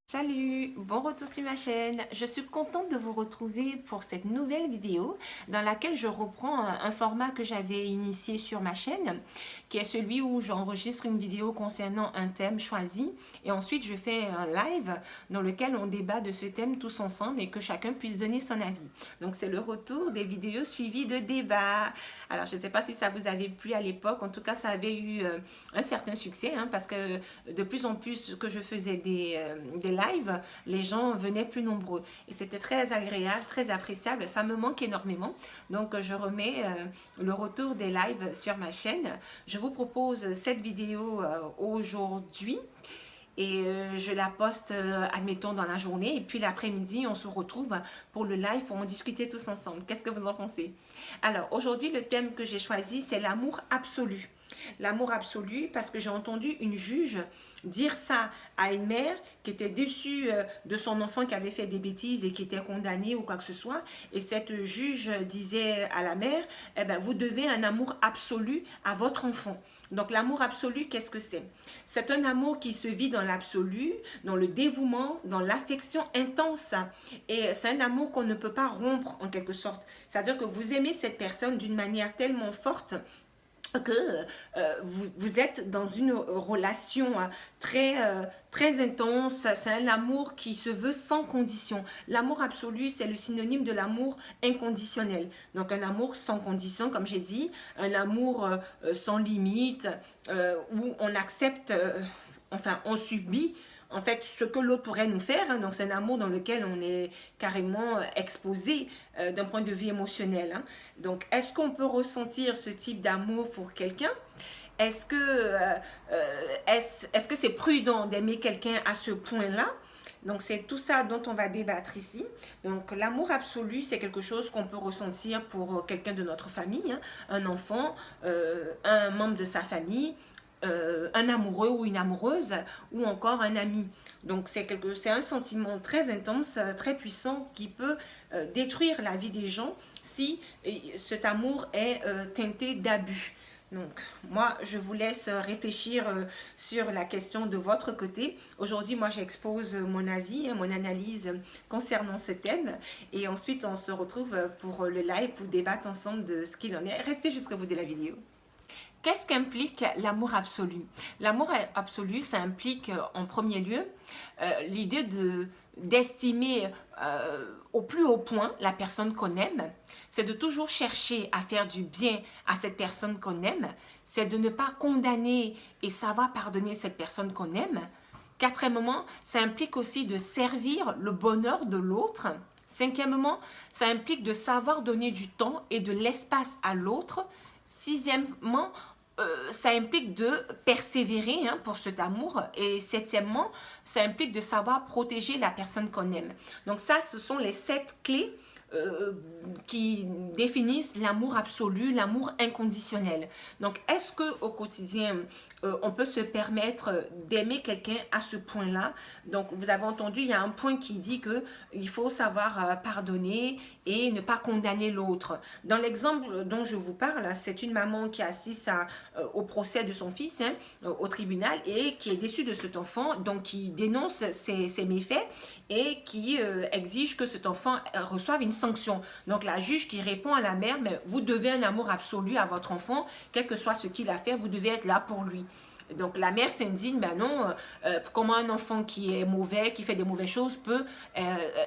Salut, bon retour sur ma chaîne. Je suis contente de vous retrouver pour cette nouvelle vidéo dans laquelle je reprends un format que j'avais initié sur ma chaîne, qui est celui où j'enregistre une vidéo concernant un thème choisi et ensuite je fais un live dans lequel on débat de ce thème tous ensemble et que chacun puisse donner son avis. Donc c'est le retour des vidéos suivies de débats. Alors je ne sais pas si ça vous avait plu à l'époque, en tout cas ça avait eu un certain succès parce que de plus en plus que je faisais des lives, les gens venaient plus nombreux et c'était très agréable, très appréciable, ça me manque énormément. Donc je remets le retour des lives sur ma chaîne. Je vous propose cette vidéo aujourd'hui et je la poste admettons dans la journée et puis l'après-midi on se retrouve pour le live pour en discuter tous ensemble. Qu'est-ce que vous en pensez? Alors aujourd'hui le thème que j'ai choisi c'est l'amour absolu. L'amour absolu parce que j'ai entendu une juge dire ça à une mère qui était déçue de son enfant qui avait fait des bêtises et qui était condamné ou quoi que ce soit, et cette juge disait à la mère, eh ben, vous devez un amour absolu à votre enfant. Donc l'amour absolu, qu'est-ce que c'est? C'est un amour qui se vit dans l'absolu, dans le dévouement, dans l'affection intense, et c'est un amour qu'on ne peut pas rompre en quelque sorte. C'est-à-dire que vous aimez cette personne d'une manière tellement forte que vous êtes dans une relation très intense. C'est un amour qui se veut sans condition. L'amour absolu, c'est le synonyme de l'amour inconditionnel. Donc un amour sans condition, comme j'ai dit, un amour sans limite, où on accepte, enfin on subit en fait ce que l'autre pourrait nous faire. Donc c'est un amour dans lequel on est carrément exposé d'un point de vue émotionnel. Donc est-ce qu'on peut ressentir ce type d'amour pour quelqu'un? Est-ce que c'est prudent d'aimer quelqu'un à ce point-là? Donc c'est tout ça dont on va débattre ici. Donc l'amour absolu, c'est quelque chose qu'on peut ressentir pour quelqu'un de notre famille, un enfant, un membre de sa famille, un amoureux ou une amoureuse, ou encore un ami. Donc c'est un sentiment très intense, très puissant, qui peut détruire la vie des gens si cet amour est teinté d'abus. Donc, moi, je vous laisse réfléchir sur la question de votre côté. Aujourd'hui, moi, j'expose mon avis, mon analyse concernant ce thème. Et ensuite, on se retrouve pour le live pour débattre ensemble de ce qu'il en est. Restez jusqu'au bout de la vidéo. Qu'est-ce qu'implique l'amour absolu? L'amour absolu, ça implique en premier lieu l'idée d'estimer au plus haut point la personne qu'on aime. C'est de toujours chercher à faire du bien à cette personne qu'on aime. C'est de ne pas condamner et savoir pardonner cette personne qu'on aime. Quatrièmement, ça implique aussi de servir le bonheur de l'autre. Cinquièmement, ça implique de savoir donner du temps et de l'espace à l'autre. Sixièmement, ça implique de persévérer pour cet amour. Et septièmement, ça implique de savoir protéger la personne qu'on aime. Donc ça, ce sont les 7 clés qui définissent l'amour absolu, l'amour inconditionnel. Donc, est-ce qu'au quotidien, on peut se permettre d'aimer quelqu'un à ce point-là? Donc, vous avez entendu, il y a un point qui dit qu'il faut savoir pardonner et ne pas condamner l'autre. Dans l'exemple dont je vous parle, c'est une maman qui assiste au procès de son fils au tribunal et qui est déçue de cet enfant, donc qui dénonce ses méfaits et qui exige que cet enfant reçoive une sanction. Donc la juge qui répond à la mère, mais vous devez un amour absolu à votre enfant, quel que soit ce qu'il a fait, vous devez être là pour lui. Donc la mère s'indigne, ben non, comment un enfant qui est mauvais, qui fait des mauvaises choses peut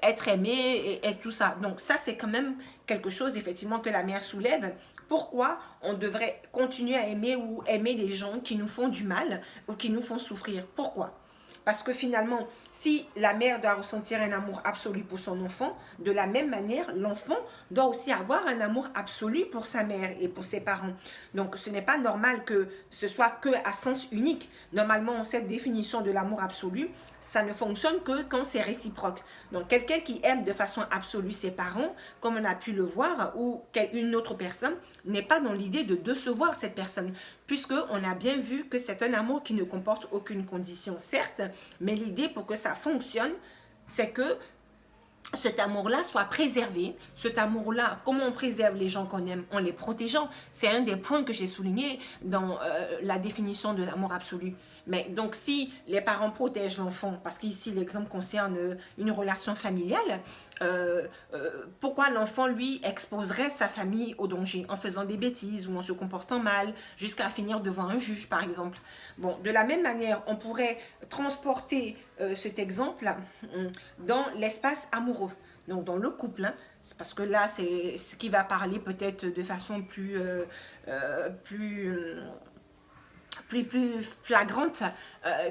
être aimé et tout ça. Donc ça c'est quand même quelque chose effectivement que la mère soulève. Pourquoi on devrait continuer à aimer ou aimer des gens qui nous font du mal ou qui nous font souffrir? Pourquoi? Parce que finalement, si la mère doit ressentir un amour absolu pour son enfant, de la même manière, l'enfant doit aussi avoir un amour absolu pour sa mère et pour ses parents. Donc, ce n'est pas normal que ce soit que à sens unique. Normalement, cette définition de l'amour absolu, ça ne fonctionne que quand c'est réciproque. Donc, quelqu'un qui aime de façon absolue ses parents, comme on a pu le voir, ou une autre personne, n'est pas dans l'idée de décevoir cette personne, puisqu'on a bien vu que c'est un amour qui ne comporte aucune condition, certes, mais l'idée pour que ça fonctionne, c'est que cet amour-là soit préservé. Cet amour-là, comment on préserve les gens qu'on aime? En les protégeant. C'est un des points que j'ai souligné dans la définition de l'amour absolu. Mais donc, si les parents protègent l'enfant, parce qu'ici l'exemple concerne une relation familiale, pourquoi l'enfant, lui, exposerait sa famille au danger en faisant des bêtises ou en se comportant mal jusqu'à finir devant un juge, par exemple? Bon, de la même manière, on pourrait transporter cet exemple dans l'espace amoureux, donc dans le couple, hein. Parce que là, c'est ce qui va parler peut-être de façon plus flagrante,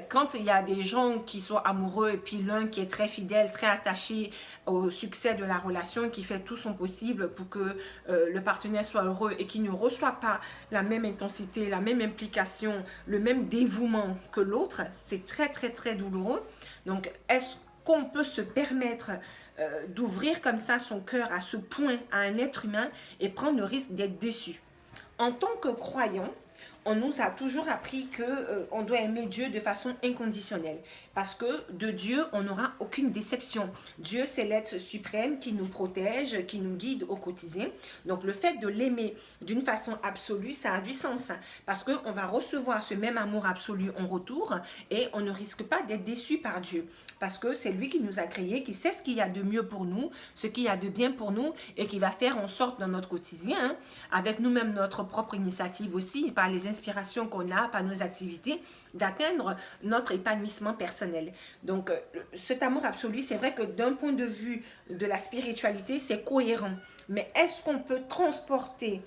quand il y a des gens qui sont amoureux et puis l'un qui est très fidèle, très attaché au succès de la relation, qui fait tout son possible pour que le partenaire soit heureux et qui ne reçoit pas la même intensité, la même implication, le même dévouement que l'autre, c'est très très très douloureux. Donc, est-ce qu'on peut se permettre d'ouvrir comme ça son cœur à ce point à un être humain et prendre le risque d'être déçu? En tant que croyant, on nous a toujours appris qu'on doit aimer Dieu de façon inconditionnelle. Parce que de Dieu, on n'aura aucune déception. Dieu, c'est l'être suprême qui nous protège, qui nous guide au quotidien. Donc le fait de l'aimer d'une façon absolue, ça a du sens. Parce qu'on va recevoir ce même amour absolu en retour et on ne risque pas d'être déçu par Dieu. Parce que c'est lui qui nous a créés, qui sait ce qu'il y a de mieux pour nous, ce qu'il y a de bien pour nous et qui va faire en sorte dans notre quotidien, hein, avec nous-mêmes notre propre initiative aussi, par les inspirations qu'on a, par nos activités, d'atteindre notre épanouissement personnel. Donc, cet amour absolu, c'est vrai que d'un point de vue de la spiritualité, c'est cohérent. Mais est-ce qu'on peut transporter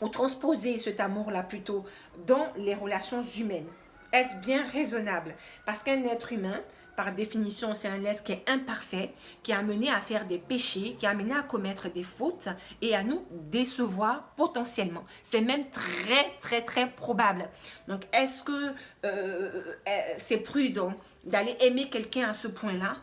ou transposer cet amour-là plutôt dans les relations humaines? Est-ce bien raisonnable? Parce qu'un être humain, par définition, c'est un être qui est imparfait, qui est amené à faire des péchés, qui est amené à commettre des fautes et à nous décevoir potentiellement. C'est même très, très, très probable. Donc, est-ce que c'est prudent d'aller aimer quelqu'un à ce point-là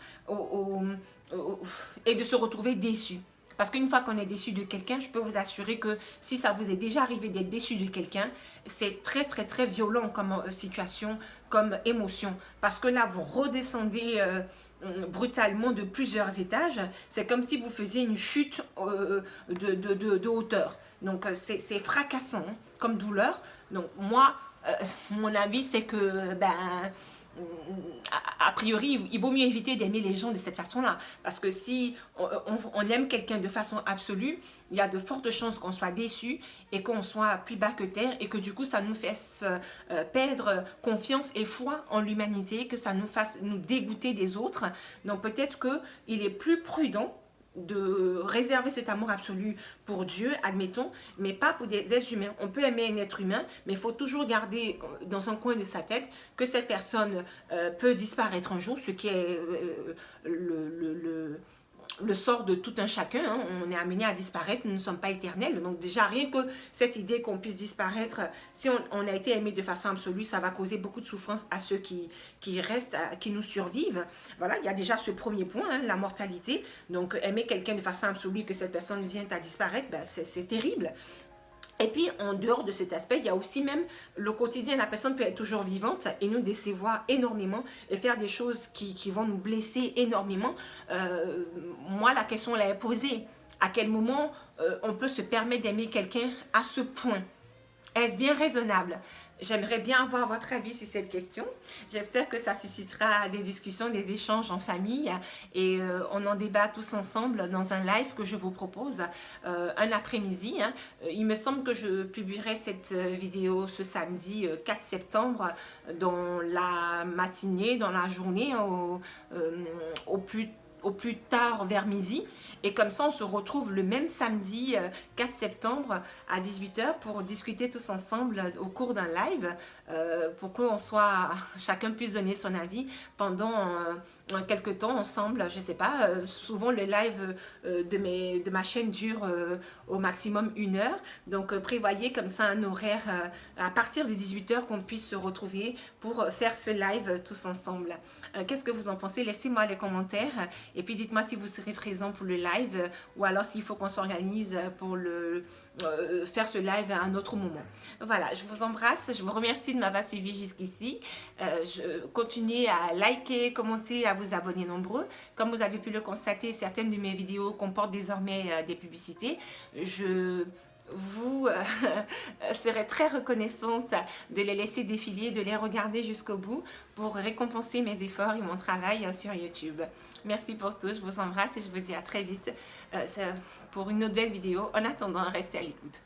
et de se retrouver déçu? Parce qu'une fois qu'on est déçu de quelqu'un, je peux vous assurer que si ça vous est déjà arrivé d'être déçu de quelqu'un, c'est très très très violent comme situation, comme émotion. Parce que là, vous redescendez brutalement de plusieurs étages. C'est comme si vous faisiez une chute de hauteur. Donc c'est fracassant, hein, comme douleur. Donc moi, mon avis, c'est que a priori, il vaut mieux éviter d'aimer les gens de cette façon-là. Parce que si on aime quelqu'un de façon absolue, il y a de fortes chances qu'on soit déçu et qu'on soit plus bas que terre et que du coup, ça nous fasse perdre confiance et foi en l'humanité, que ça nous fasse nous dégoûter des autres. Donc peut-être qu'il est plus prudent de réserver cet amour absolu pour Dieu, admettons, mais pas pour des êtres humains. On peut aimer un être humain, mais il faut toujours garder dans un coin de sa tête que cette personne peut disparaître un jour, ce qui est le sort de tout un chacun, hein. On est amené à disparaître, nous ne sommes pas éternels. Donc déjà, rien que cette idée qu'on puisse disparaître, si on a été aimé de façon absolue, ça va causer beaucoup de souffrance à ceux qui restent, qui nous survivent. Voilà, il y a déjà ce premier point, hein, la mortalité. Donc aimer quelqu'un de façon absolue, que cette personne vienne à disparaître, c'est terrible. Et puis, en dehors de cet aspect, il y a aussi même le quotidien. La personne peut être toujours vivante et nous décevoir énormément et faire des choses qui vont nous blesser énormément. Moi, la question elle est posée. À quel moment on peut se permettre d'aimer quelqu'un à ce point? Est-ce bien raisonnable? J'aimerais bien avoir votre avis sur cette question. J'espère que ça suscitera des discussions, des échanges en famille et on en débat tous ensemble dans un live que je vous propose un après-midi, hein. Il me semble que je publierai cette vidéo ce samedi 4 septembre dans la matinée, dans la journée, au plus tard vers midi. Et comme ça, on se retrouve le même samedi 4 septembre à 18h pour discuter tous ensemble au cours d'un live pour qu'on soit, chacun puisse donner son avis pendant quelques temps ensemble. Je sais pas, souvent le live de ma chaîne dure au maximum 1 heure. Donc prévoyez comme ça un horaire à partir de 18h qu'on puisse se retrouver pour faire ce live tous ensemble. Qu'est-ce que vous en pensez? Laissez-moi les commentaires Et puis dites-moi si vous serez présent pour le live ou alors s'il faut qu'on s'organise pour faire ce live à un autre moment. Voilà, je vous embrasse, je vous remercie de m'avoir suivi jusqu'ici. Continuez à liker, commenter, à vous abonner nombreux. Comme vous avez pu le constater, certaines de mes vidéos comportent désormais des publicités. Je vous serez très reconnaissante de les laisser défiler, de les regarder jusqu'au bout pour récompenser mes efforts et mon travail sur YouTube. Merci pour tout, je vous embrasse et je vous dis à très vite pour une nouvelle vidéo. En attendant, restez à l'écoute.